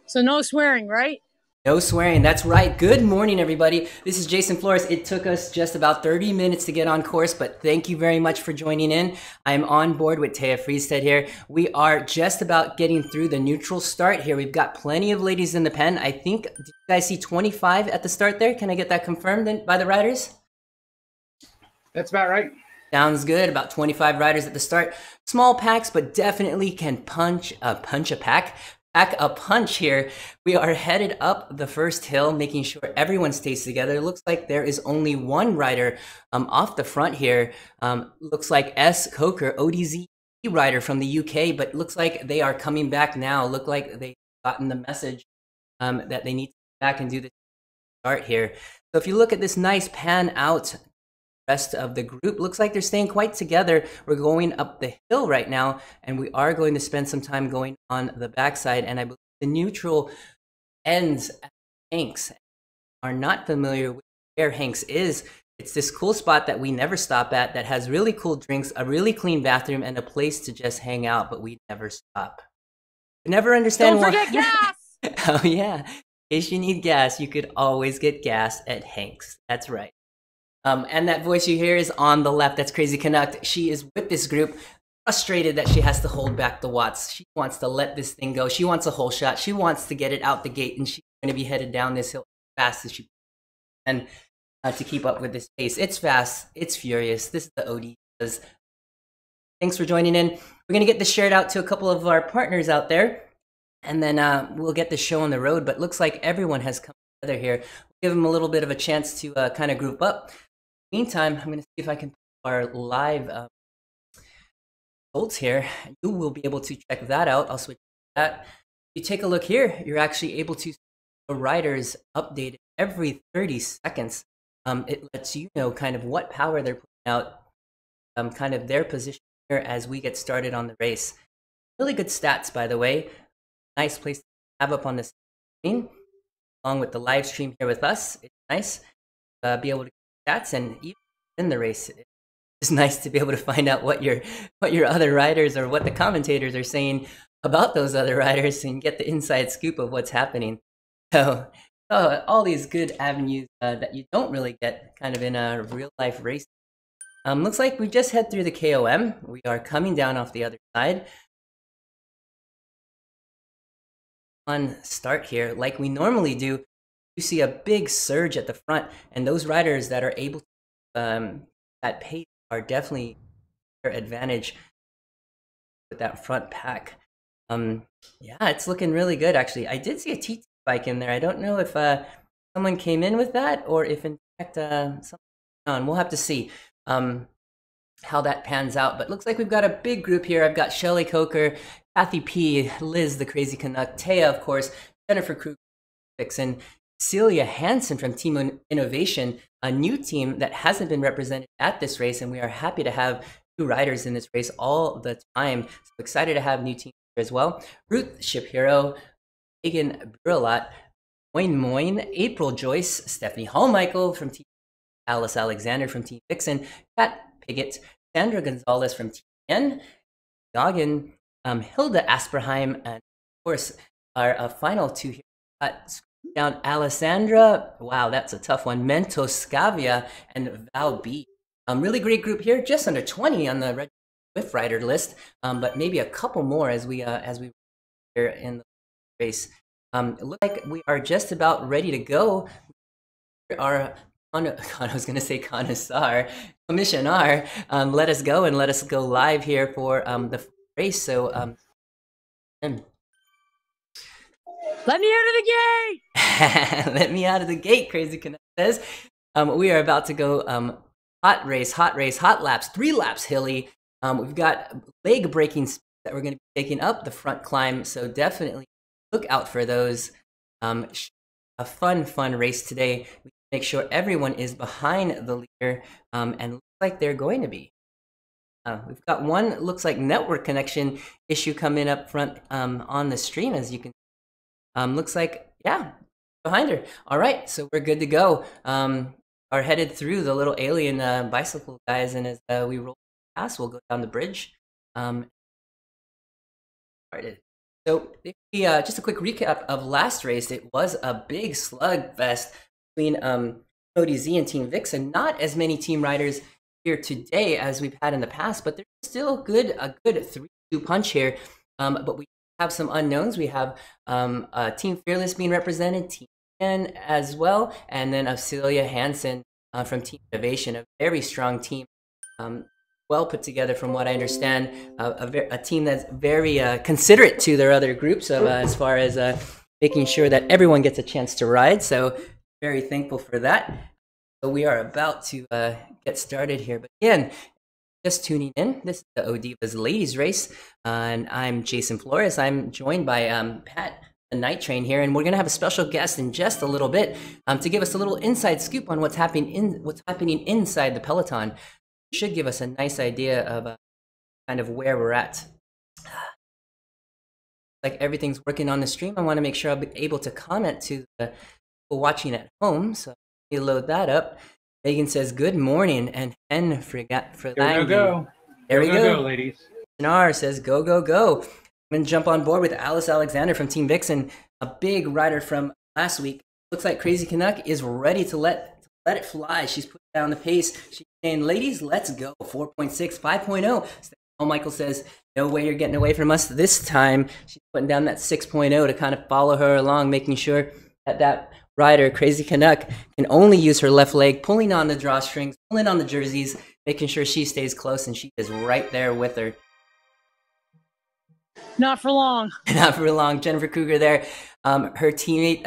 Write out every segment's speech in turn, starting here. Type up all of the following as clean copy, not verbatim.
So no swearing, right? No swearing, that's right. Good morning, everybody. This is Jason Flores. It took us just about 30 minutes to get on course, but thank you very much for joining in. I'm on board with ITFZ here. We are just about getting through the neutral start here. We've got plenty of ladies in the pen. I think, did you guys see 25 at the start there? Can I get that confirmed by the riders? That's about right. Sounds good. About 25 riders at the start. Small packs, but definitely can punch a pack. Pack a punch here. We are headed up the first hill, making sure everyone stays together. It looks like there is only one rider off the front here. Looks like S. Coker, ODZ rider from the UK, but looks like they are coming back now. Look like they've gotten the message that they need to come back and do the start here. So if you look at this nice pan out, rest of the group looks like they're staying quite together. We're going up the hill right now, and we are going to spend some time going on the backside. And I believe the neutral ends at Hanks. Are not familiar with where Hanks is. It's this cool spot that we never stop at that has really cool drinks, a really clean bathroom, and a place to just hang out, but we never stop. We never understand why. Don't forget gas! Oh yeah, in case you need gas, you could always get gas at Hanks. That's right. And that voice you hear is on the left. That's Crazy Canuck. She is with this group, frustrated that she has to hold back the watts. She wants to let this thing go. She wants a whole shot. She wants to get it out the gate, and she's going to be headed down this hill as fast as she can to keep up with this pace. It's fast. It's furious. This is the OD. Thanks for joining in. We're going to get this shared out to a couple of our partners out there, and then we'll get the show on the road. But looks like everyone has come together here. We'll give them a little bit of a chance to kind of group up. Meantime, I'm going to see if I can put our live results here. You will be able to check that out. I'll switch to that. If you take a look here, you're actually able to see the riders updated every 30 seconds. It lets you know kind of what power they're putting out, kind of their position here as we get started on the race. Really good stats, by the way. Nice place to have up on the screen, along with the live stream here with us. It's nice to be able to stats, and even in the race, it's nice to be able to find out what your other riders or what the commentators are saying about those other riders and get the inside scoop of what's happening. So all these good avenues that you don't really get kind of in a real life race. Looks like we just head through the KOM. We are coming down off the other side. On start here, like we normally do. You see a big surge at the front, and those riders that are able to that pace are definitely their advantage with that front pack. Yeah, it's looking really good actually. I did see a TT bike in there. I don't know if someone came in with that or if in fact something on. We'll have to see how that pans out. But looks like we've got a big group here. I've got Shelly Coker, Kathy P, Liz the Crazy Canuck, Taya of course, Jennifer Krug, Vixen, Celia Hansen from Team Innovation, a new team that hasn't been represented at this race, and we are happy to have new riders in this race all the time. So excited to have new teams here as well. Ruth Shapiro, Megan Burlot, Moin, April Joyce, Stephanie Hallmichael from Team Alice Alexander from Team Vixen, Kat Piggott, Sandra Gonzalez from Team N, Goggin, Hilda Asperheim, and of course our final two here. Down Alessandra, wow, that's a tough one. Mentos Scavia and Val B. Really great group here, just under 20 on the Swift rider list, but maybe a couple more as we here in the race. It looks like we are just about ready to go. Our I was going to say connoisseur, commissioner, let us go and let us go live here for the race. So, let me out of the gate! Let me out of the gate, Crazy Canuck says. We are about to go hot race, hot laps, 3 laps hilly. We've got leg breaking speed that we're going to be taking up the front climb, so definitely look out for those. A fun race today. We make sure everyone is behind the leader, and looks like they're going to be. We've got one, looks like network connection issue coming up front on the stream, as you can. Looks like, yeah, behind her. All right, so we're good to go. Are headed through the little alien bicycle guys, and as we roll past, we'll go down the bridge. So just a quick recap of last race. It was a big slugfest between ODZ and Team Vixen. Not as many team riders here today as we've had in the past, but there's still a good 3-2 punch here. But we have some unknowns. We have Team Fearless being represented, Team N as well, and then Celia Hansen from Team Innovation, a very strong team. Well put together, from what I understand, a team that's very considerate to their other groups as far as making sure that everyone gets a chance to ride. So very thankful for that. So we are about to get started here. But again, just tuning in, this is the ODivas Ladies Race, and I'm Jason Flores. I'm joined by Pat, the Night Train here, and we're going to have a special guest in just a little bit to give us a little inside scoop on what's happening inside the peloton. Should give us a nice idea of kind of where we're at. Like everything's working on the stream, I want to make sure I'll be able to comment to the people watching at home. So let me load that up. Megan says, good morning, and Hen forgot for that. Go. There we go. Go, ladies. Sinar says, go, go, go. I'm going to jump on board with Alice Alexander from Team Vixen, a big rider from last week. Looks like Crazy Canuck is ready to let it fly. She's putting down the pace. She's saying, ladies, let's go. 4.6, 5.0. Michael says, no way you're getting away from us this time. She's putting down that 6.0 to kind of follow her along, making sure that rider, Crazy Canuck, can only use her left leg, pulling on the drawstrings, pulling on the jerseys, making sure she stays close, and she is right there with her. Not for long. Not for long. Jennifer Kruger there. Her teammate,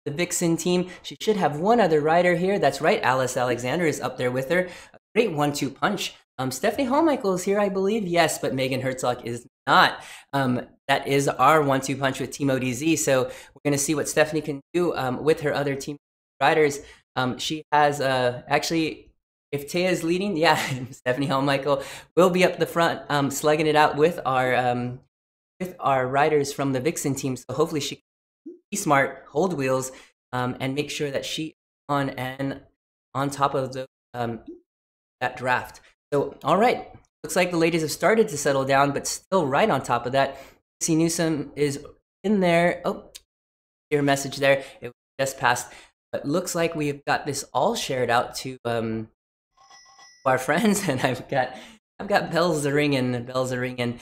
the Vixen team, she should have one other rider here. That's right, Alice Alexander is up there with her. A great 1-2 punch. Stephanie Hallmichael is here, I believe. Yes, but Megan Herzog is not. That is our 1-2 punch with Team ODZ. So we're going to see what Stephanie can do with her other team riders. She has actually, if Taya is leading, yeah, Stephanie Hallmichael will be up the front, slugging it out with our riders from the Vixen team. So hopefully she can be smart, hold wheels, and make sure that she on top of that draft. So, all right, looks like the ladies have started to settle down, but still right on top of that. Dixie Newsom is in there. Oh, your message there. It was just passed. But looks like we've got this all shared out to our friends, and I've got bells are ringing, bells are ringing.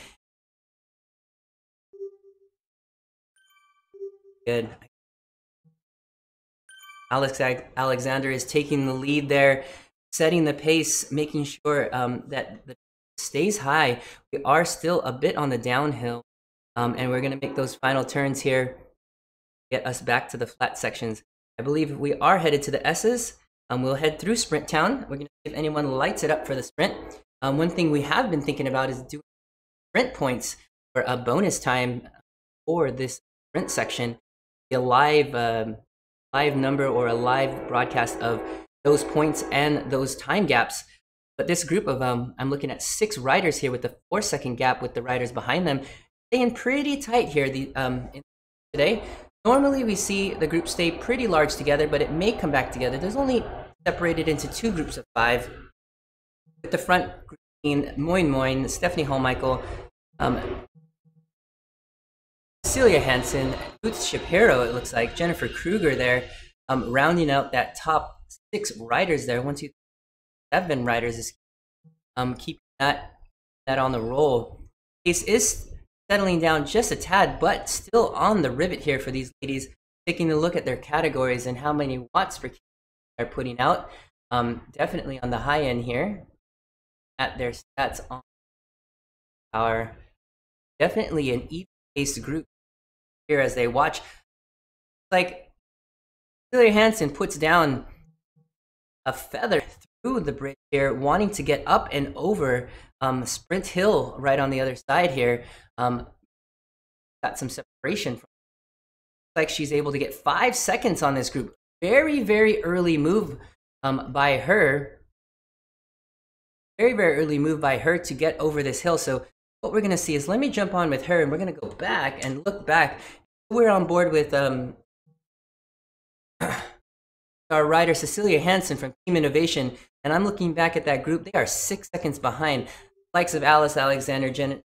Good. Alex Alexander is taking the lead there, setting the pace, making sure that the stays high. We are still a bit on the downhill, and we're going to make those final turns here, get us back to the flat sections. I believe we are headed to the S's. We'll head through Sprint Town. We're going to see if anyone lights it up for the sprint. One thing we have been thinking about is doing sprint points for a bonus time for this sprint section. A live number or a live broadcast of those points and those time gaps. But this group of I'm looking at 6 riders here with the 4-second gap with the riders behind them, staying pretty tight here today. Normally we see the group stay pretty large together, but it may come back together. There's only separated into 2 groups of 5. With the front group being Moin, Stephanie Hallmichael, Celia Hansen, Ruth Shapiro, it looks like, Jennifer Kruger there, rounding out that top 6 riders there. 1, 2, 3, 7 riders is keeping that on the roll. Pace is settling down just a tad, but still on the rivet here for these ladies. Taking a look at their categories and how many watts per they're putting out. Definitely on the high end here at their stats on power. Definitely an even-paced group here as they watch. Like Celia Hansen puts down a feather through the bridge here, wanting to get up and over Sprint Hill right on the other side here. Got some separation from. Like she's able to get 5 seconds on this group. Very, very early move by her. very, very early move by her to get over this hill. So what we're going to see is, let me jump on with her and we're going to go back and look back. We're on board with our rider Cecilia Hansen from Team Innovation, and I'm looking back at that group. They are 6 seconds behind the likes of Alice Alexander, Jen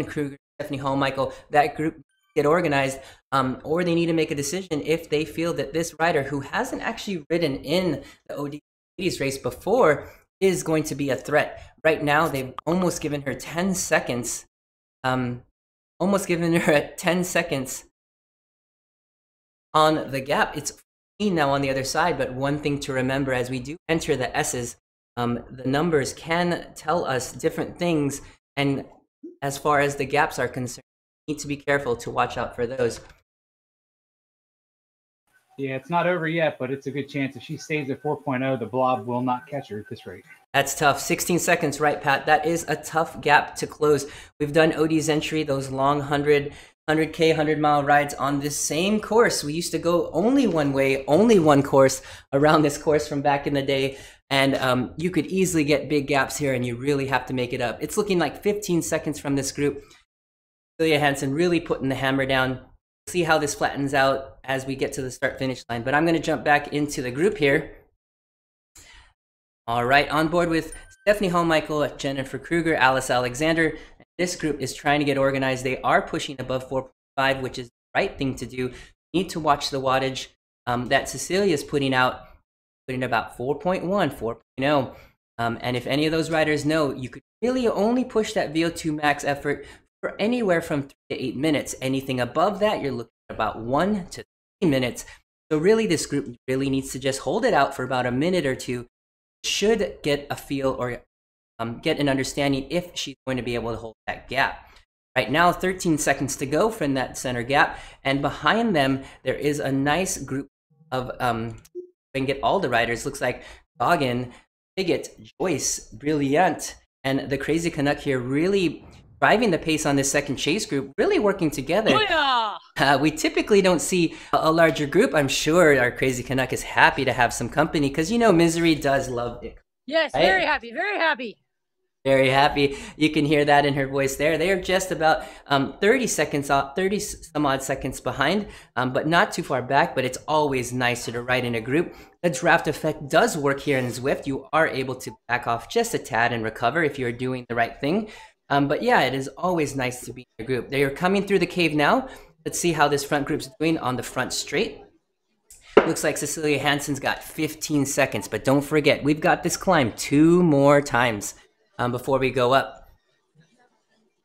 Kruger, Stephanie Hall-Michael. That group get organized, or they need to make a decision if they feel that this rider, who hasn't actually ridden in the OD ladies race before, is going to be a threat. Right now, they've almost given her 10 seconds. Almost given her 10 seconds on the gap. It's now on the other side, but one thing to remember as we do enter the S's, the numbers can tell us different things, and as far as the gaps are concerned, we need to be careful to watch out for those. Yeah, it's not over yet, but it's a good chance. If she stays at 4.0, the blob will not catch her at this rate. That's tough. 16 seconds, right, Pat? That is a tough gap to close. We've done OD's entry, those long 100K, 100-mile rides on this same course. We used to go only one way, only one course around this course from back in the day. And you could easily get big gaps here, and you really have to make it up. It's looking like 15 seconds from this group. Cecilia Hansen really putting the hammer down. See how this flattens out as we get to the start-finish line. But I'm going to jump back into the group here. All right, on board with Stephanie Hall-Michael, Jennifer Kruger, Alice Alexander. This group is trying to get organized. They are pushing above 4.5, which is the right thing to do. You need to watch the wattage that Cecilia is putting out, putting about 4.1, 4.0. And if any of those riders know, you could really only push that VO2 max effort for anywhere from 3 to 8 minutes. Anything above that, you're looking at about 1 to 3 minutes. So really, this group really needs to just hold it out for about a minute or two. Should get a feel or get an understanding if she's going to be able to hold that gap. Right now, 13 seconds to go from that center gap, and behind them there is a nice group of we can get all the riders. Looks like Goggin, Bigot, Joyce, Brilliant, and the Crazy Canuck here really driving the pace on this second chase group, really working together. We typically don't see a larger group. I'm sure our Crazy Canuck is happy to have some company, because you know Misery does love it. Yes, right? Very happy, very happy. Very happy. You can hear that in her voice there. They are just about 30 seconds off, 30 some odd seconds behind, but not too far back. But it's always nicer to ride in a group. The draft effect does work here in Zwift. You are able to back off just a tad and recover if you're doing the right thing. But yeah, it is always nice to be in a group. They are coming through the cave now. Let's see how this front group's doing on the front straight. Looks like Cecilia Hansen's got 15 seconds, but don't forget, we've got this climb 2 more times before we go up.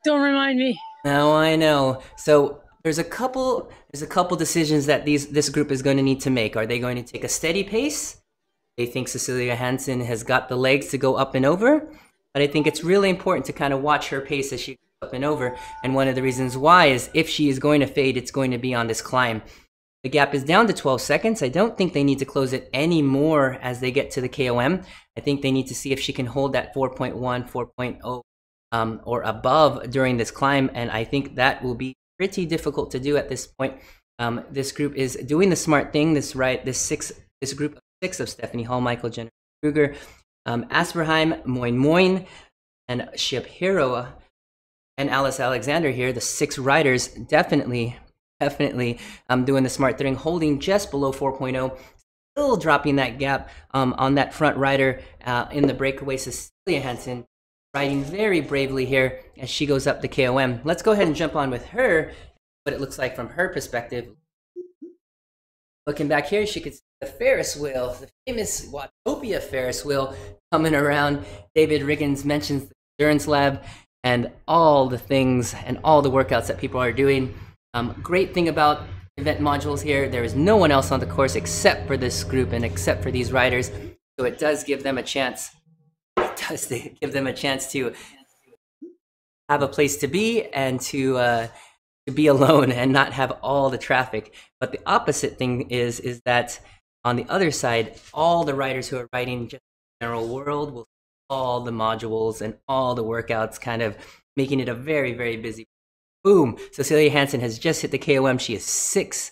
Don't remind me. No, I know. So there's a couple decisions that this group is going to need to make. Are they going to take a steady pace? They think Cecilia Hansen has got the legs to go up and over, but I think it's really important to kind of watch her pace as she goes up and over. And one of the reasons why is if she is going to fade, it's going to be on this climb. The gap is down to 12 seconds. I don't think they need to close it any more as they get to the KOM. I think they need to see if she can hold that 4.1, 4.0 or above during this climb. And I think that will be pretty difficult to do at this point. This group is doing the smart thing. This group of 6 of Stephanie Hall-Michael, Jennifer Kruger, Asperheim, Moin, and Shapiro and Alice Alexander here. The 6 riders definitely doing the smart thing, holding just below 4.0, still dropping that gap on that front rider in the breakaway. Cecilia Hansen riding very bravely here as she goes up the KOM. Let's go ahead and jump on with her, what it looks like from her perspective. Looking back here, she could see the Ferris wheel, the famous Watopia Ferris wheel coming around. David Riggins mentions the Endurance Lab and all the things and all the workouts that people are doing. Great thing about event modules here, there is no one else on the course except for this group and except for these riders. So it does give them a chance. It does give them a chance to have a place to be and to be alone and not have all the traffic. But the opposite thing is that on the other side, all the riders who are riding just the general world will see all the modules and all the workouts, kind of making it a very, very busy. Boom! Cecilia Hansen has just hit the KOM. She is 6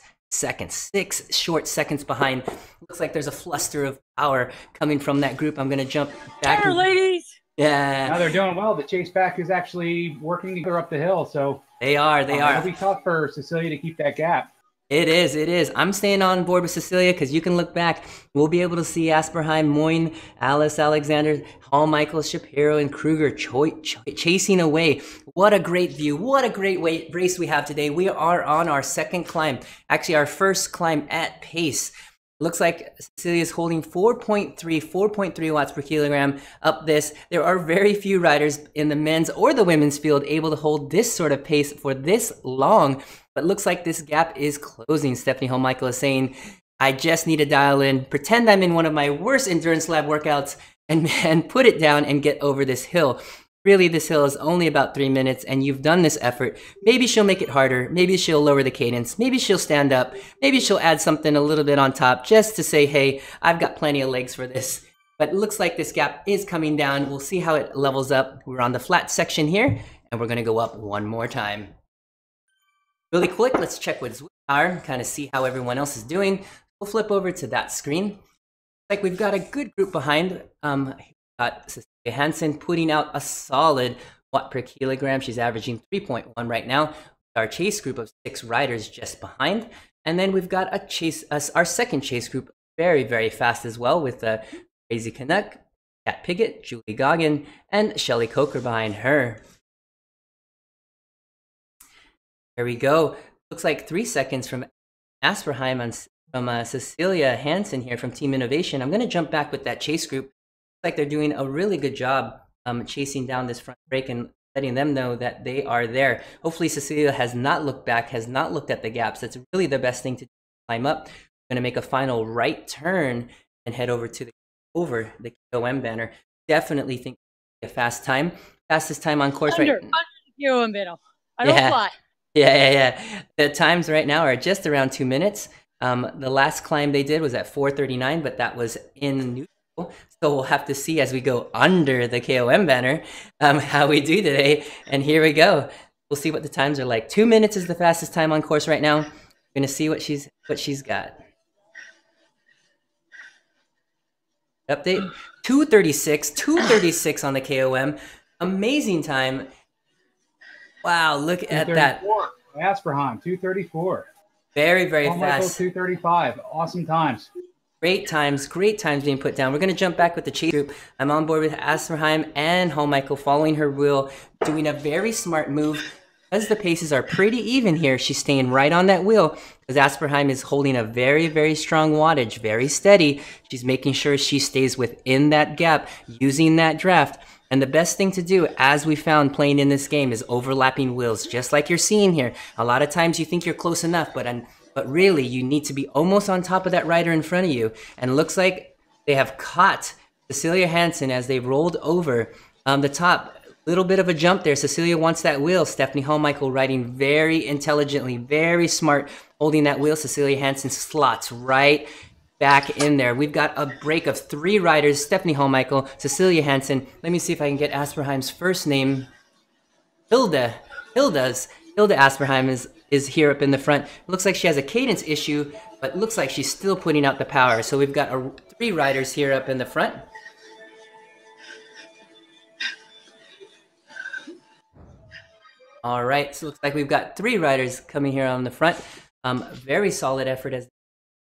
short seconds behind. Looks like there's a fluster of power coming from that group. I'm going to jump back. There, ladies! Yeah. Now they're doing well. The chase pack is actually working together up the hill, so They are. it'll be tough for Cecilia to keep that gap. It is. It is. I'm staying on board with Cecilia because you can look back. We'll be able to see Asperheim, Moyne, Alice, Alexander, Hall, Michael, Shapiro, and Kruger chasing away. What a great view. What a great race we have today. We are on our second climb. Actually, our first climb at pace. Looks like Cecilia's holding 4.3 watts per kilogram up this. There are very few riders in the men's or the women's field able to hold this sort of pace for this long. But looks like this gap is closing. Stephanie Holmichael is saying, I just need to dial in, pretend I'm in one of my worst endurance lab workouts and put it down and get over this hill. Really, this hill is only about 3 minutes and you've done this effort. Maybe she'll make it harder. Maybe she'll lower the cadence. Maybe she'll stand up. Maybe she'll add something a little bit on top just to say, hey, I've got plenty of legs for this. But it looks like this gap is coming down. We'll see how it levels up. We're on the flat section here and we're going to go up one more time. Really quick, let's check with Zwickar, kind of see how everyone else is doing. We'll flip over to that screen. Like we've got a good group behind. Got Cecilia Hansen putting out a solid watt per kilogram. She's averaging 3.1 right now. Our chase group of 6 riders just behind. And then we've got our second chase group, very, very fast as well, with Crazy Canuck, Kat Piggott, Julie Goggin, and Shelly Coker behind her. There we go. Looks like 3 seconds from Asperheim from Cecilia Hansen here from Team Innovation. I'm going to jump back with that chase group. Looks like they're doing a really good job chasing down this front break and letting them know that they are there. Hopefully Cecilia has not looked back, has not looked at the gaps. That's really the best thing to do, climb up. We're going to make a final right turn and head over to the KOM banner. Definitely think a fast time. Fastest time on course under right the KOM banner. I don't fly. Yeah. The times right now are just around 2 minutes. The last climb they did was at 4:39, but that was in neutral. So we'll have to see as we go under the KOM banner how we do today. And here we go. We'll see what the times are like. 2 minutes is the fastest time on course right now. We're gonna see what she's got. Update 2:36 on the KOM. Amazing time. Wow, look at that. Asperheim, 2:34. Very, very fast. 2:35. Awesome times. Great times being put down. We're going to jump back with the chase group. I'm on board with Asperheim and Holmichael following her wheel, doing a very smart move. As the paces are pretty even here, she's staying right on that wheel because Asperheim is holding a very, very strong wattage, very steady. She's making sure she stays within that gap, using that draft. And the best thing to do, as we found playing in this game, is overlapping wheels, just like you're seeing here. A lot of times you think you're close enough, but really you need to be almost on top of that rider in front of you. And it looks like they have caught Cecilia Hansen as they rolled over the top. Little bit of a jump there. Cecilia wants that wheel. Stephanie Holmichael riding very intelligently, very smart, holding that wheel. Cecilia Hansen slots right back in there. We've got a break of 3 riders, Stephanie Holmichael, Cecilia Hansen. Let me see if I can get Asperheim's first name. Hilda Asperheim is here up in the front. It looks like she has a cadence issue, but looks like she's still putting out the power. So we've got 3 riders here up in the front. All right, so it looks like we've got 3 riders coming here on the front. Very solid effort as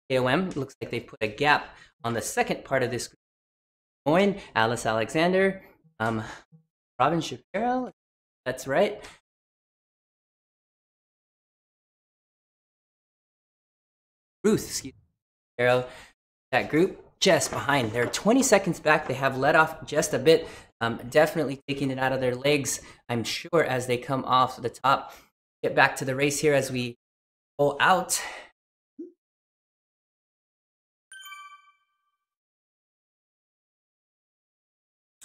KOM. Looks like they put a gap on the second part of this group. Moyne, Alice Alexander, Robin Shapiro. That's right. Ruth, excuse me. Shapiro. That group just behind. They're 20 seconds back. They have let off just a bit. Definitely taking it out of their legs, I'm sure, as they come off the top. Get back to the race here as we pull out.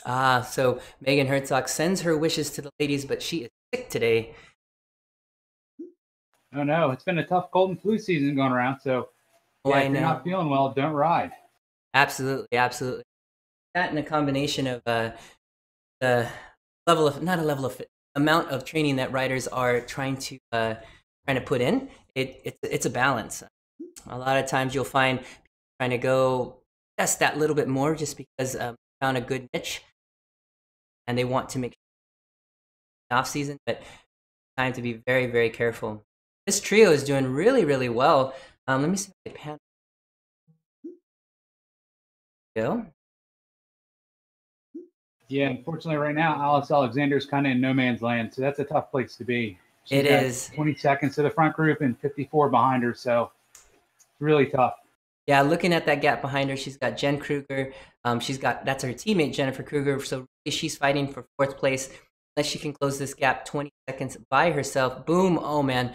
So Megan Herzog sends her wishes to the ladies, but she is sick today. Oh no, it's been a tough cold and flu season going around, so if you're not feeling well, don't ride. Absolutely. That and a combination of the level of, not a level of, amount of training that riders are trying to put in, it's a balance. A lot of times you'll find people trying to go test that little bit more just because found a good niche. and they want to make sure off season, but time to be very, very careful. This trio is doing really, really well. Let me see if I can pan. Go. Yeah, unfortunately, right now, Alice Alexander is kind of in no man's land, so that's a tough place to be. She's got 20 seconds to the front group and 54 behind her, so it's really tough. Yeah, looking at that gap behind her, she's got Jen Kruger. That's her teammate, Jennifer Kruger. So she's fighting for 4th place. Unless she can close this gap 20 seconds by herself. Boom. Oh, man.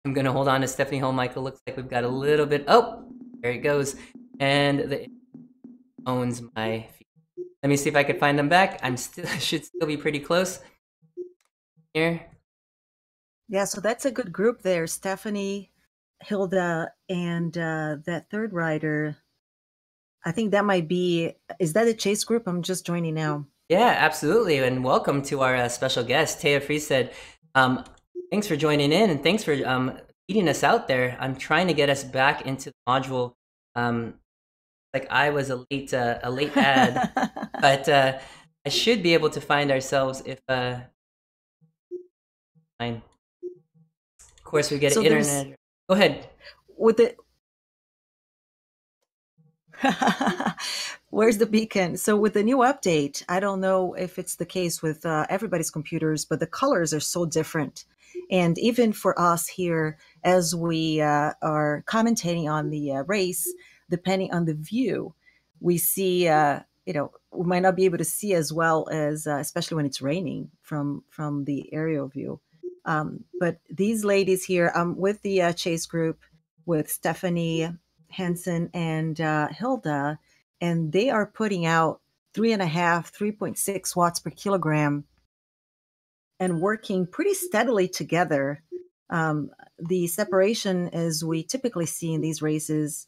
I'm going to hold on to Stephanie Holmichael. Looks like we've got a little bit. Oh, there it goes. And the owns my feet. Let me see if I could find them back. I should still be pretty close here. Yeah, so that's a good group there. Stephanie, Hilda, and that third rider. I think that might be, is that a chase group? I'm just joining now. Yeah, absolutely. And welcome to our special guest, Taya Friested. Thanks for joining in, and thanks for leading us out there. I'm trying to get us back into the module. Like I was a late ad, but I should be able to find ourselves if fine. Of course, we get So internet. Go ahead. With it, where's the beacon? So with the new update, I don't know if it's the case with everybody's computers, but the colors are so different. And even for us here, as we are commentating on the race, depending on the view, we see, we might not be able to see as well as, especially when it's raining from the aerial view. But these ladies here, I'm with the chase group with Stephanie Henson and Hilda, and they are putting out 3.6 watts per kilogram and working pretty steadily together. The separation, as we typically see in these races,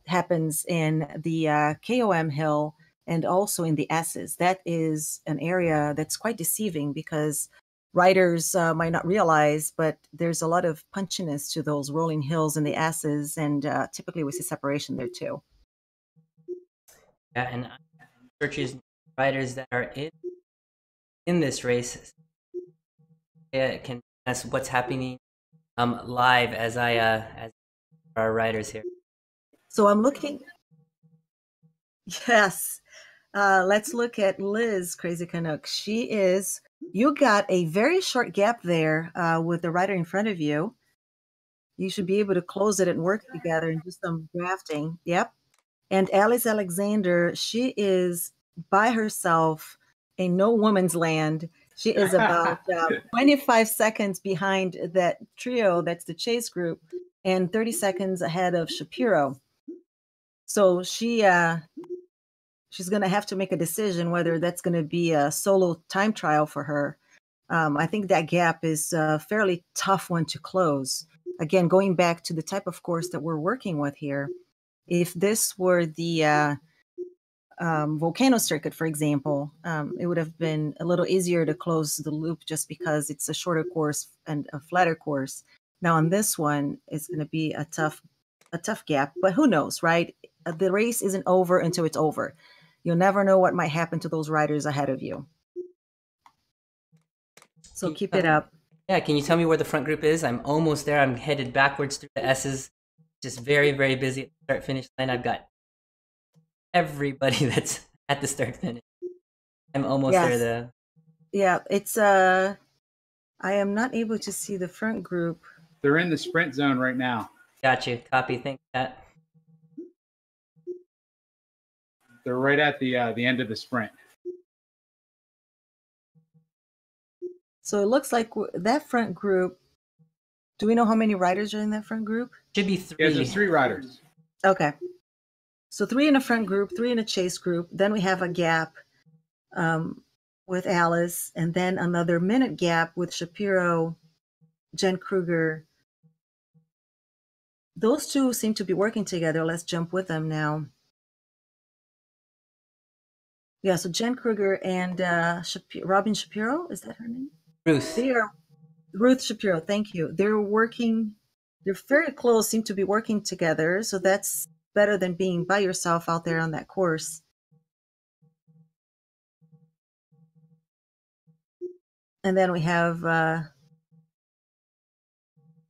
happens in the KOM hill and also in the S's. That is an area that's quite deceiving because riders might not realize, but there's a lot of punchiness to those rolling hills in the S's, and typically we see separation there too. Yeah, and searches riders that are in this race can ask what's happening live as as our riders here. So I'm looking. Yes. Let's look at Liz Crazy Canuck. You got a very short gap there with the rider in front of you. You should be able to close it and work together and do some drafting. Yep. And Alice Alexander, she is by herself in no woman's land. She is about 25 seconds behind that trio, that's the chase group, and 30 seconds ahead of Shapiro. So she's going to have to make a decision whether that's going to be a solo time trial for her. I think that gap is a fairly tough one to close. Again, going back to the type of course that we're working with here, if this were the volcano circuit, for example, it would have been a little easier to close the loop just because it's a shorter course and a flatter course. Now on this one, it's going to be a tough gap, but who knows, right? The race isn't over until it's over. You'll never know what might happen to those riders ahead of you. So keep it up. Yeah, can you tell me where the front group is? I'm almost there. I'm headed backwards through the S's. Just very, very busy at the start-finish line. I've got everybody that's at the start-finish. I'm almost there, though. Yeah, it's I am not able to see the front group. They're in the sprint zone right now. Got you. Copy. Thanks, Pat. They're right at the end of the sprint. So it looks like that front group. Do we know how many riders are in that front group? Should be 3. Yeah, there's 3 riders. Okay. So 3 in a front group, 3 in a chase group. Then we have a gap with Alice, and then another minute gap with Shapiro, Jen Kruger. Those two seem to be working together. Let's jump with them now. Yeah, so Jen Kruger and Robin Shapiro, is that her name? Ruth. Ruth Shapiro, thank you. They're very close, seem to be working together. So that's better than being by yourself out there on that course. And then we have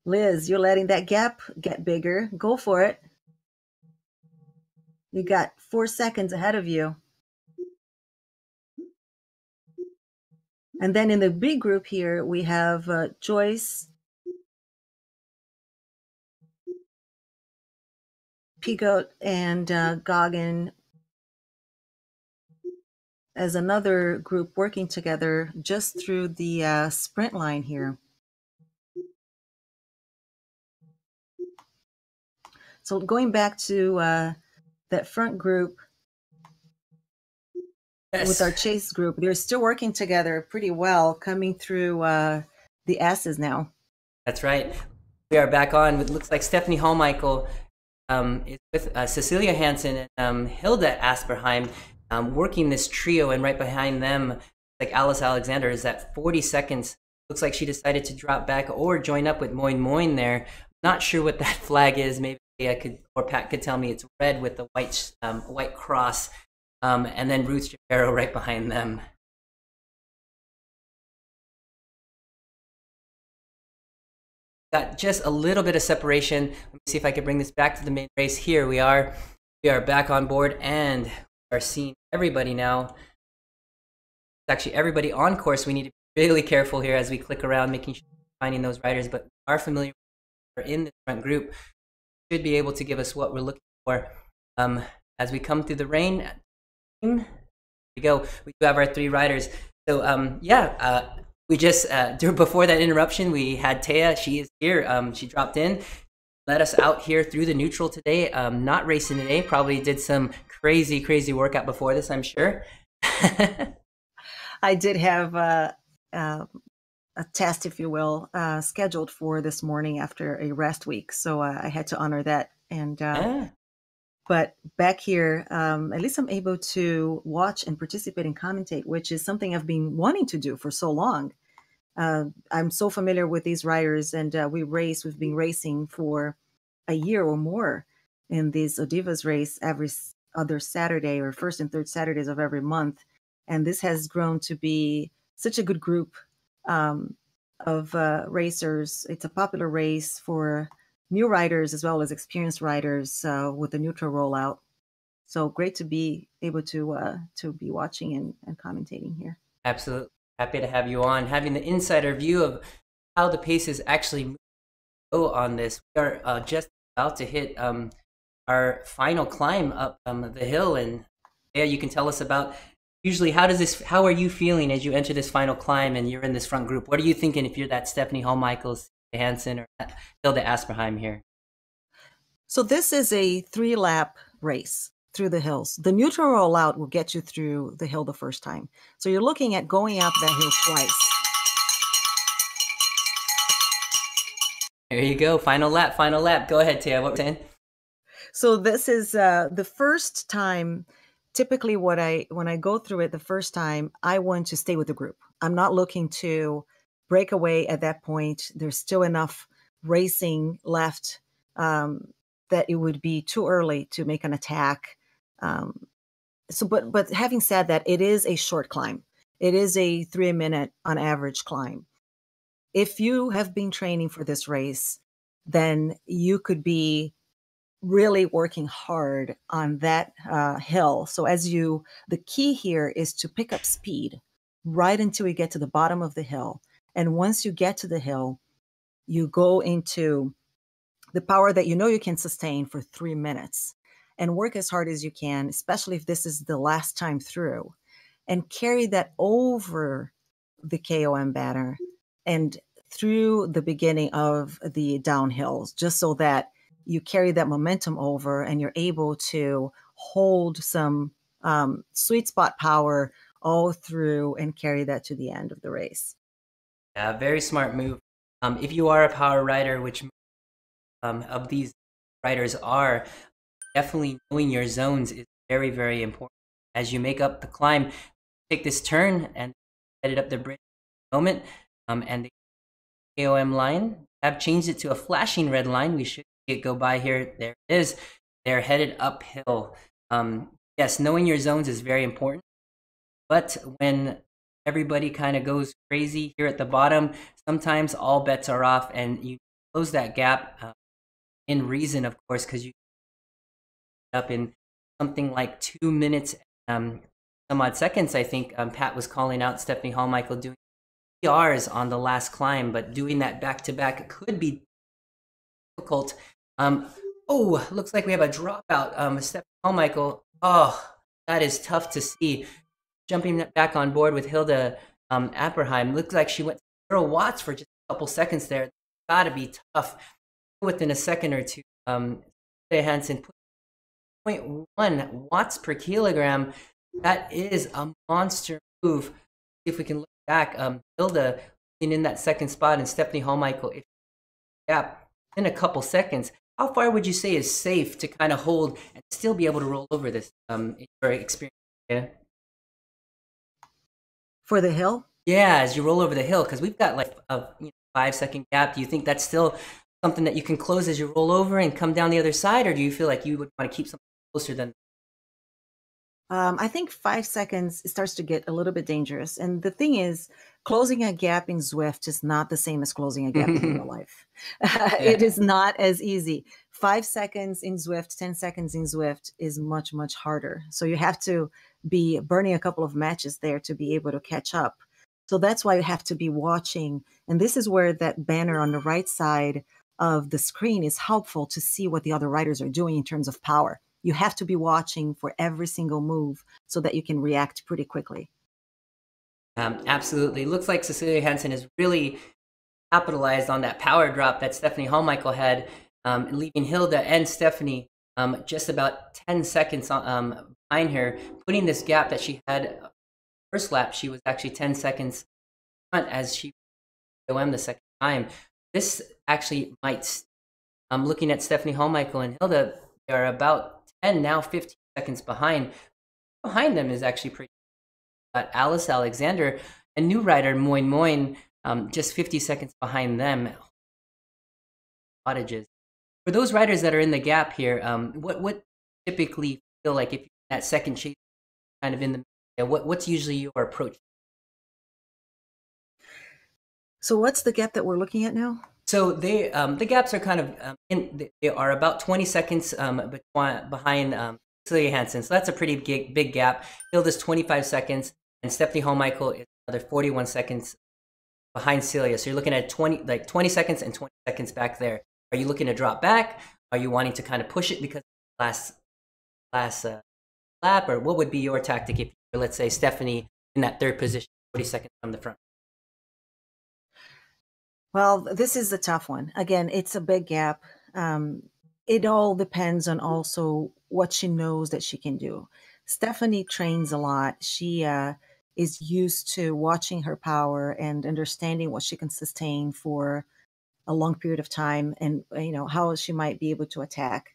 Liz. You're letting that gap get bigger. Go for it. You got 4 seconds ahead of you. And then in the B group here, we have Joyce, Pigot, and Goggin as another group working together just through the sprint line here. So going back to that front group, yes, with our chase group, they're still working together pretty well, coming through the S's now. That's right. We are back on. It looks like Stephanie Hallmichael is with Cecilia Hansen and Hilda Asperheim working this trio, and right behind them, like Alice Alexander, is at 40 seconds. Looks like she decided to drop back or join up with Moin Moin there. Not sure what that flag is. Maybe I could, or Pat could tell me. It's red with the white cross, and then Ruth Shapiro right behind them. Got just a little bit of separation. Let me see if I can bring this back to the main race. Here we are back on board, and we are seeing everybody now. It's actually everybody on course. We need to be really careful here as we click around, making sure we're finding those riders, but we are familiar with in the front group. Should be able to give us what we're looking for as we come through the rain. Here we go. We do have our 3 riders. So we just before that interruption, we had Taya. She is here. She dropped in, let us out here through the neutral today. Not racing today. Probably did some crazy workout before this, I'm sure. I did have a test, if you will, scheduled for this morning after a rest week, so I had to honor that. And but back here, at least I'm able to watch and participate and commentate, which is something I've been wanting to do for so long. I'm so familiar with these riders, and we've been racing for a year or more in these Odivas race every other Saturday, or first and third Saturdays of every month. And this has grown to be such a good group of racers. It's a popular race for new riders as well as experienced riders with the neutral rollout. So great to be able to be watching and commentating here. Absolutely. Happy to have you on, having the insider view of how the paces actually go on this. We are just about to hit our final climb up the hill, and yeah, you can tell us about usually how are you feeling as you enter this final climb and you're in this front group? What are you thinking if you're that Stephanie Hallmichael, Hansen, or Hilda Asperheim here? So this is a 3-lap race through the hills. The neutral rollout will get you through the hill the first time. So you're looking at going up that hill twice. There you go. Final lap. Go ahead, Tia. What were you saying? So this is the first time. Typically when I go through it the first time, I want to stay with the group. I'm not looking to break away at that point. There's still enough racing left that it would be too early to make an attack. But having said that, it is a short climb. It is a 3-minute on average climb. If you have been training for this race, then you could be really working hard on that hill. So the key here is to pick up speed right until you get to the bottom of the hill. And once you get to the hill, you go into the power that you can sustain for 3 minutes and work as hard as you can, especially if this is the last time through, and carry that over the KOM banner and through the beginning of the downhills, just so that you carry that momentum over and you're able to hold some sweet spot power all through and carry that to the end of the race. Yeah, very smart move. If you are a power rider, which of these riders are, definitely knowing your zones is very, very important. As you make up the climb, take this turn and headed up the bridge moment, and the KOM line have changed it to a flashing red line. We should see it go by here. There it is. They're headed uphill. Yes, knowing your zones is very important. But when everybody kind of goes crazy here at the bottom. Sometimes all bets are off, and you close that gap in reason, of course, because you up in something like 2 minutes, some odd seconds. I think Pat was calling out Stephanie Hallmichael doing PRs on the last climb, but doing that back to back could be difficult. Oh, looks like we have a dropout. Stephanie Hallmichael. Oh, that is tough to see. Jumping back on board with Hilda Apperheim. Looks like she went 0 watts for just a couple seconds there. Gotta be tough. Within a second or two, Hansen put 0.1 watts per kilogram. That is a monster move. See if we can look back. Hilda in that second spot, and Stephanie Hallmichael, if gap in a couple seconds. How far would you say is safe to kind of hold and still be able to roll over this in your experience? Yeah. For the hill? Yeah, as you roll over the hill, because we've got like a 5-second gap. Do you think that's still something that you can close as you roll over and come down the other side, or do you feel like you would want to keep something closer than? I think 5 seconds starts to get a little bit dangerous. And the thing is, closing a gap in Zwift is not the same as closing a gap in real life. It is not as easy. 5 seconds in Zwift, 10 seconds in Zwift is much, much harder. So you have to be burning a couple of matches there to be able to catch up. So that's why you have to be watching. And this is where that banner on the right side of the screen is helpful to see what the other riders are doing in terms of power. You have to be watching for every single move so that you can react pretty quickly. Absolutely. Looks like Cecilia Hansen has really capitalized on that power drop that Stephanie Hallmichael had, leaving Hilda and Stephanie just about 10 seconds behind her, putting this gap that she had first lap. She was actually 10 seconds front as she OM the second time. This actually might, looking at Stephanie Hallmichael and Hilda, they are about 10, now 15 seconds behind. Behind them is actually pretty. Alice Alexander, a new rider, Moin Moin, just 50 seconds behind them. Cottages. For those riders that are in the gap here, what typically feel like if you're that second chase, kind of in the what's usually your approach? So what's the gap that we're looking at now? So they the gaps are kind of they are about 20 seconds behind Cecilia Hansen. So that's a pretty big gap. Hilda's 25 seconds, and Stephanie Hallmichael is another 41 seconds behind Celia. So you're looking at 20 seconds and 20 seconds back there. Are you looking to drop back? Are you wanting to kind of push it because last lap, or what would be your tactic if you're, let's say, Stephanie in that third position, 40 seconds from the front? Well, this is a tough one. Again, it's a big gap. It all depends on also what she knows that she can do. Stephanie trains a lot. She is used to watching her power and understanding what she can sustain for a long period of time, and how she might be able to attack.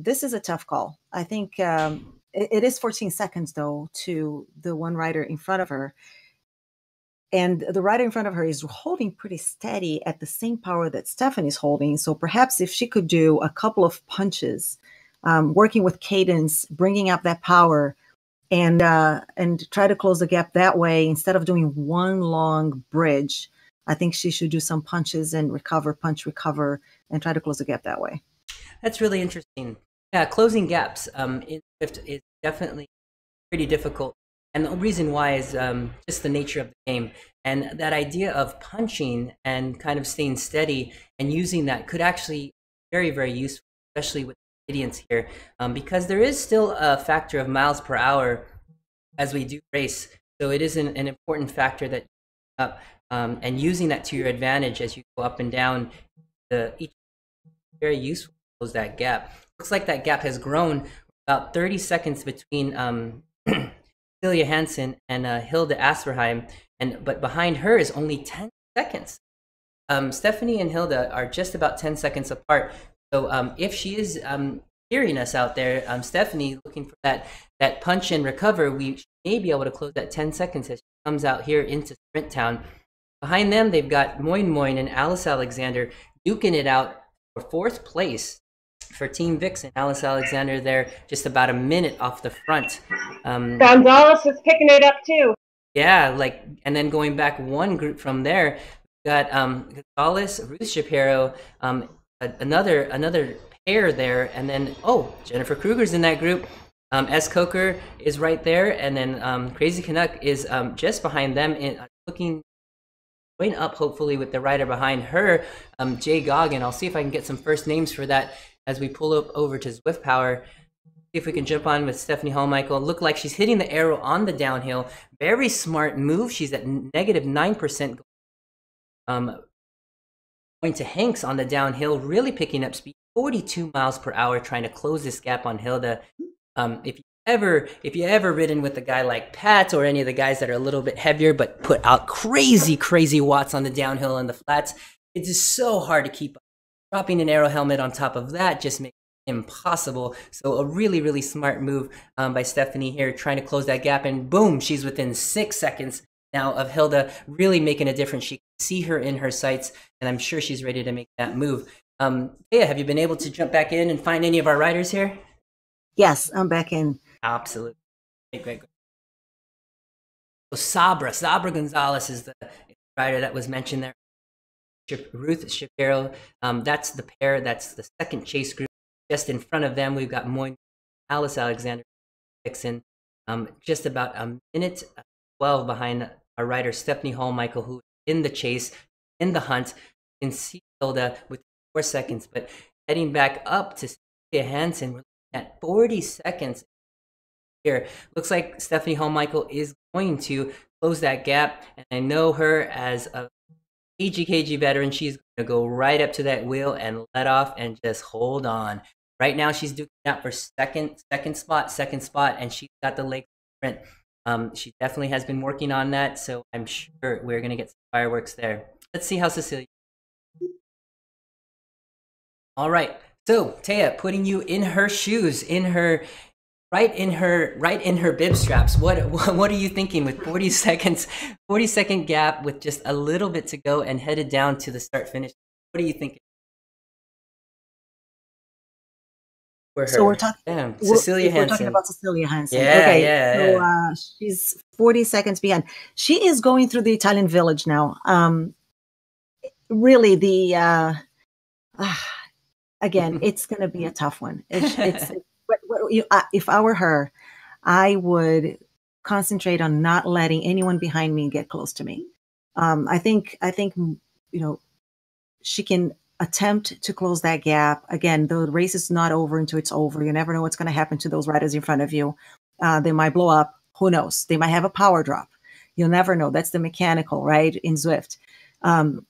This is a tough call. I think it is 14 seconds though to the one rider in front of her. And the rider in front of her is holding pretty steady at the same power that Stephanie's holding. So perhaps if she could do a couple of punches, working with cadence, bringing up that power, and try to close the gap that way instead of doing one long bridge, I think she should do some punches and recover, punch, recover, and try to close the gap that way. That's really interesting. Yeah, closing gaps in Swift is definitely pretty difficult. And the reason why is just the nature of the game. And that idea of punching and kind of staying steady and using that could actually be very, very useful, especially with gradients here, because there is still a factor of miles per hour as we do race. So it is an important factor that and using that to your advantage as you go up and down, each very useful to close that gap. Looks like that gap has grown about 30 seconds between Celia Hansen and Hilda Asperheim, but behind her is only 10 seconds. Stephanie and Hilda are just about 10 seconds apart. So if she is hearing us out there, Stephanie, looking for that punch and recover, we may be able to close that 10 seconds as she comes out here into Sprint Town. Behind them, they've got Moin Moin and Alice Alexander duking it out for fourth place for Team Vixen. Alice Alexander there just about a minute off the front. Gonzalez is picking it up too. Yeah, like, and then going back one group from there, we got Gonzalez, Ruth Shapiro, another pair there, and then Jennifer Kruger's in that group. S. Coker is right there, and then Crazy Canuck is just behind them, looking going up hopefully with the rider behind her, Jay Goggin. I'll see if I can get some first names for that as we pull up over to Zwift Power. See if we can jump on with Stephanie Hallmichael. Look like she's hitting the arrow on the downhill. Very smart move. She's at -9%. Going to Hanks on the downhill, really picking up speed, 42 miles per hour, trying to close this gap on Hilda. If you ever ridden with a guy like Pat or any of the guys that are a little bit heavier but put out crazy watts on the downhill and the flats, it's just so hard to keep up. Dropping an aero helmet on top of that just makes it impossible. So a really smart move by Stephanie here, trying to close that gap, and boom, she's within 6 seconds now of Hilda, really making a difference. She can see her in her sights, and I'm sure she's ready to make that move. Yeah, have you been able to jump back in and find any of our riders here? Yes, I'm back in. Absolutely. Great. So Sabra Gonzalez is the rider that was mentioned there. Ruth Shapiro, that's the pair. That's the second chase group. Just in front of them, we've got Moyne, Alice Alexander Dixon. Just about a minute 12 behind our rider Stephanie Hallmichael, who in the chase, in the hunt. You can see Hilda with 4 seconds, but heading back up to Cecilia Hansen, we're looking at 40 seconds here. Looks like Stephanie Hallmichael is going to close that gap, and I know her as a KG veteran. She's going to go right up to that wheel and let off and just hold on. Right now, she's doing that for second spot, and she's got the leg sprint. She definitely has been working on that, so I'm sure we're going to get some fireworks there. Let's see how Cecilia. All right, so Taya, putting you in her shoes, right in her bib straps. What are you thinking with 40 second gap with just a little bit to go and headed down to the start finish? What are you thinking? So we're talking Cecilia Hansen. We're talking about Cecilia Hansen. Yeah, okay. Yeah. So she's 40 seconds behind. She is going through the Italian village now. Really, again, it's going to be a tough one. If I were her, I would concentrate on not letting anyone behind me get close to me. I think she can attempt to close that gap. Again, the race is not over until it's over. You never know what's going to happen to those riders in front of you. They might blow up. Who knows? They might have a power drop. You'll never know. That's the mechanical, right, in Zwift.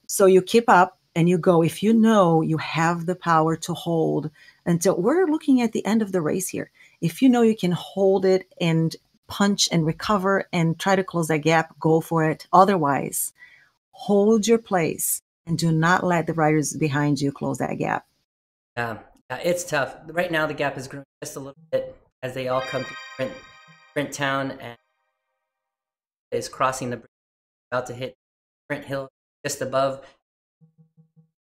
So you keep up and you go. If you know you have the power to hold until we're looking at the end of the race here. If you know you can hold it and punch and recover and try to close that gap, go for it. Otherwise, hold your place and do not let the riders behind you close that gap. Yeah, it's tough. Right now, the gap is growing just a little bit as they all come to Sprint Town and is crossing the bridge, about to hit Sprint Hill just above.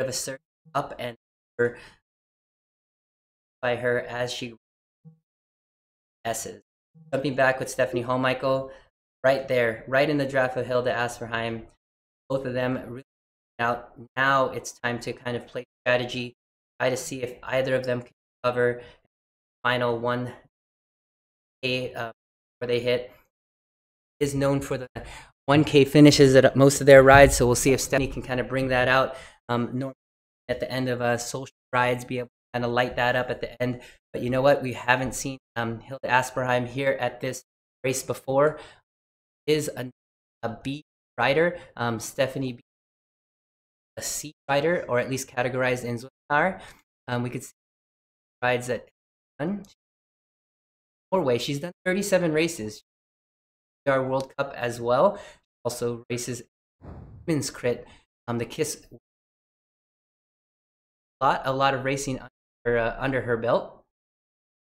Of a surge up and over by her as she S's. Jumping back with Stephanie Hallmichael, right there, right in the draft of Hilda Asperheim. Both of them really out. Now it's time to kind of play strategy, try to see if either of them can cover final 1K where they hit. Is known for the 1K finishes at most of their rides, so we'll see if Stephanie can kind of bring that out. Normally at the end of social rides, be able to kind of light that up at the end. But you know what? We haven't seen Hilda Asperheim here at this race before. Is a B rider. Stephanie B, a C rider, or at least categorized in Zwift. We could see rides at Norway. She's done 37 races. Our World Cup as well. Also races women's crit. The KISS. A lot of racing under her belt.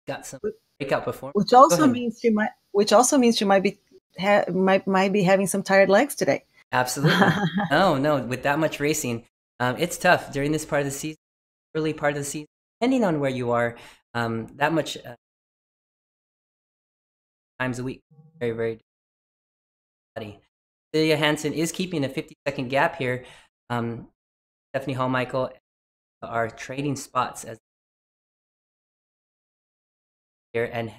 Got some breakout performance. Which also means she might be having some tired legs today. Absolutely. No, with that much racing, it's tough during this part of the season, early part of the season, depending on where you are. That much times a week, very Cecilia Hansen is keeping a 50-second gap here. Stephanie Hall-Michael are trading spots as here and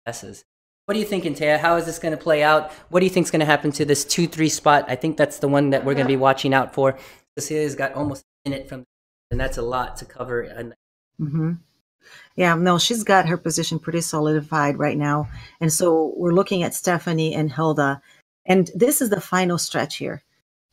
S's. What do you think, Taya? How is this going to play out? What do you think is going to happen to this 2-3 spot? I think that's the one that we're going to be watching out for. Cecilia's got almost a minute from, and that's a lot to cover. Yeah, no, she's got her position pretty solidified right now. And so we're looking at Stephanie and Hilda. And this is the final stretch here.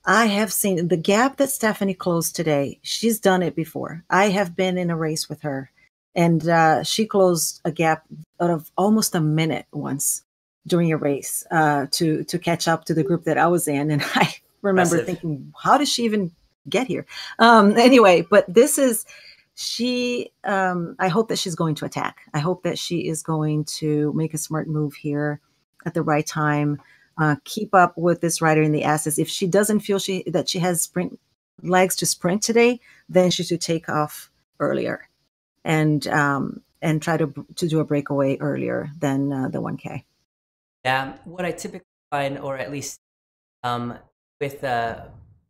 I have seen the gap that Stephanie closed today. She's done it before. I have been in a race with her. And she closed a gap out of almost a minute once during a race to catch up to the group that I was in. And I remember thinking, how did she even get here? Anyway, but this is... I hope that she's going to attack. I hope that she is going to make a smart move here at the right time. Keep up with this rider in the S's. If she doesn't feel that she has sprint legs to sprint today, then she should take off earlier and try to do a breakaway earlier than the 1K. Yeah, what I typically find, or at least with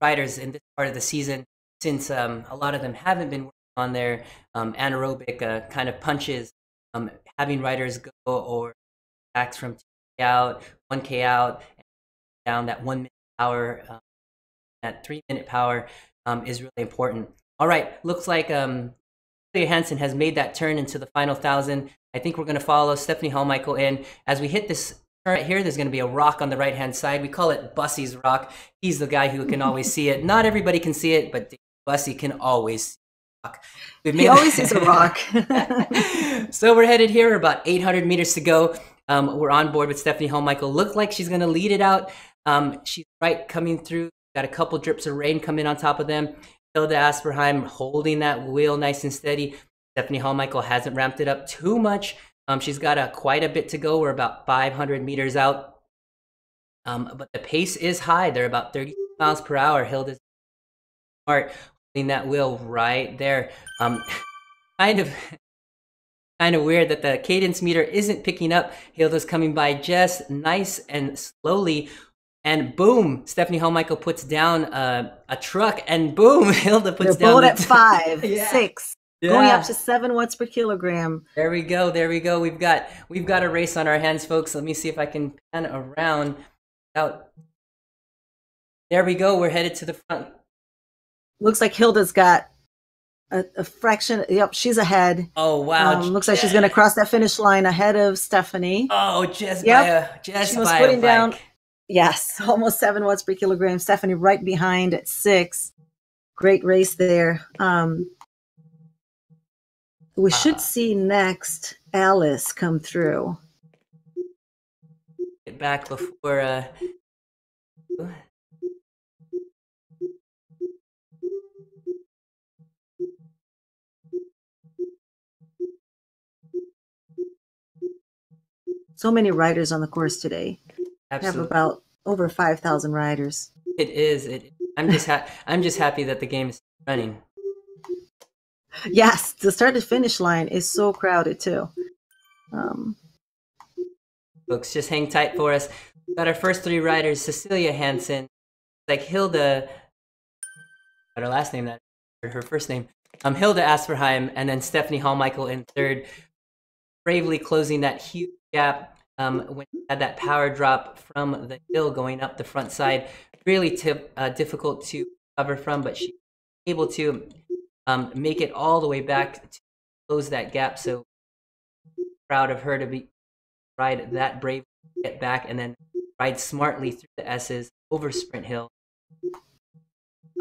riders in this part of the season, since a lot of them haven't been on their anaerobic kind of punches, having riders go or backs from 2K out, 1K out, down that 1 minute power, that 3 minute power is really important. All right, looks like Cecilia Hansen has made that turn into the final 1,000. I think we're going to follow Stephanie Hall-Michael in. As we hit this turn right here, there's going to be a rock on the right-hand side. We call it Bussy's rock. He's the guy who can always see it. Not everybody can see it, but Bussy can always see it. He always sees a rock. So we're headed here, about 800 meters to go. We're on board with Stephanie Hall-Michael. Look like she's going to lead it out. She's right coming through. Got a couple drips of rain coming on top of them. Hilda Asperheim holding that wheel nice and steady. Stephanie Hall-Michael hasn't ramped it up too much. She's got quite a bit to go. We're about 500 meters out. But the pace is high. They're about 30 miles per hour. Hilda's smart, holding that wheel right there. Kind of weird that the cadence meter isn't picking up. Hilda's coming by just nice and slowly. And boom, Stephanie Hall-Michael puts down a truck, and boom, Hilda puts down both at 5, yeah. 6, going up to 7 watts per kilogram. There we go. There we go. We've got a race on our hands, folks. Let me see if I can pan around. Out. There we go. We're headed to the front. Looks like Hilda's got a fraction. Yep, she's ahead. Oh wow! Looks like she's going to cross that finish line ahead of Stephanie. Oh, just she was putting down. Yes, almost 7 watts per kilogram. Stephanie right behind at 6. Great race there. We should see next Alice come through. Get back before. So many riders on the course today. Absolutely. We have about over 5,000 riders. It is. I'm just happy that the game is running. Yes, the start to finish line is so crowded too. Folks, just hang tight for us. We've got our first 3 riders: Cecilia Hansen, like Hilda. Her last name, her first name. Hilda Asperheim, and then Stephanie Hall-Michael in third, bravely closing that huge gap. When she had that power drop from the hill going up the front side, really difficult to cover from, but she was able to make it all the way back to close that gap. So proud of her to ride that brave, get back, and then ride smartly through the S's over Sprint Hill.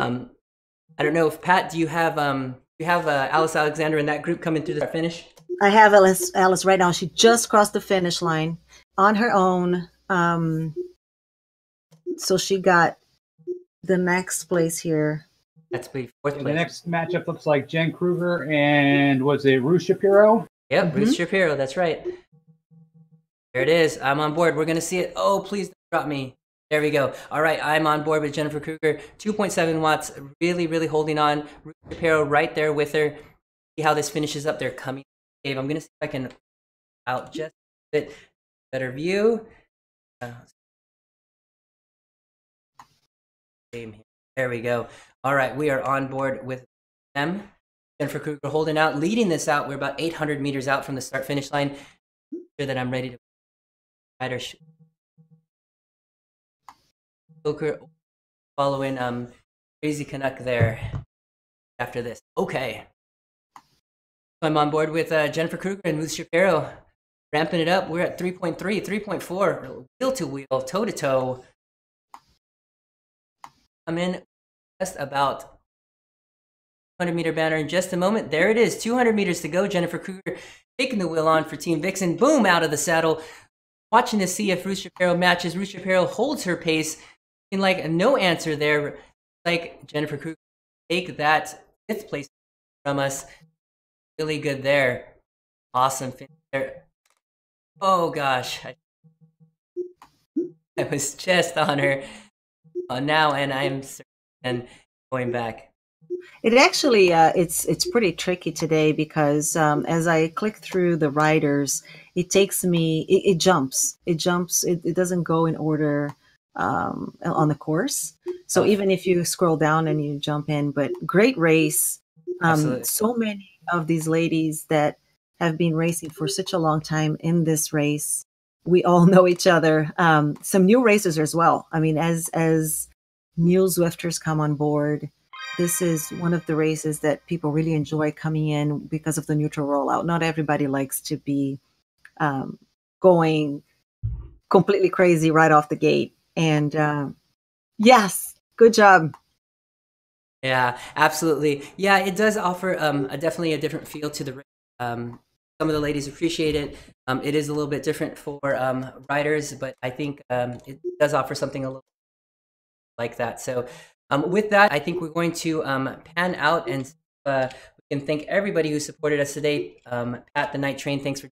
I don't know if Pat, do you have Alice Alexander in that group coming through the finish? I have Alice right now. She just crossed the finish line on her own. So she got the next place here. That's fourth place. The next matchup looks like Jen Kruger and was it Ruth Shapiro? Yep, Ruth Shapiro. That's right. There it is. I'm on board. We're going to see it. Oh, please don't drop me. There we go. All right, I'm on board with Jennifer Kruger. 2.7 watts, really, really holding on. Ruth Shapiro right there with her. See how this finishes up. They're coming. Dave, I'm going to see if I can out just a bit better view. Same here. There we go. All right, we are on board with them. Jennifer Kruger holding out, leading this out. We're about 800 meters out from the start-finish line. Sure that I'm ready to rider. Coker following Crazy Canuck there after this. Okay. I'm on board with Jennifer Kruger and Ruth Shapiro. Ramping it up. We're at 3.3, 3.4, wheel to wheel, toe to toe. I'm in just about 100-meter banner in just a moment. There it is, 200 meters to go. Jennifer Kruger taking the wheel on for Team Vixen. Boom, out of the saddle. Watching to see if Ruth Shapiro matches. Ruth Shapiro holds her pace. In like no answer there. Like Jennifer Kruger take that 5th place from us. Really good there. Awesome finish there. Oh gosh. I was just on her now, and I'm and going back. It actually, it's pretty tricky today because as I click through the riders, it takes me, it jumps. It jumps. It doesn't go in order on the course. So even if you scroll down and you jump in, but great race. So many of these ladies that have been racing for such a long time in this race. We all know each other. Some new racers as well. I mean, as new Zwifters come on board, this is one of the races that people really enjoy coming in because of the neutral rollout. Not everybody likes to be going completely crazy right off the gate. And yes, good job. Yeah, absolutely. Yeah, it does offer definitely a different feel to the race. Some of the ladies appreciate it. It is a little bit different for riders, but I think it does offer something a little like that. So with that, I think we're going to pan out, and we can thank everybody who supported us today. Pat the Night Train, thanks for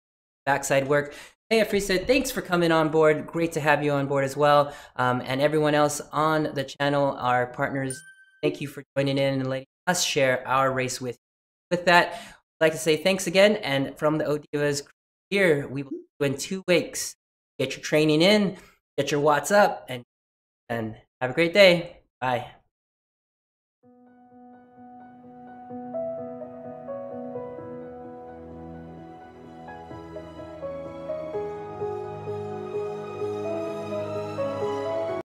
backside work. Hey, Afrisa, thanks for coming on board. Great to have you on board as well. And everyone else on the channel, our partners, thank you for joining in and letting us share our race with you. With that, I'd like to say thanks again. And from the ODivas here, we will do in 2 weeks. Get your training in, get your watts up, and have a great day. Bye.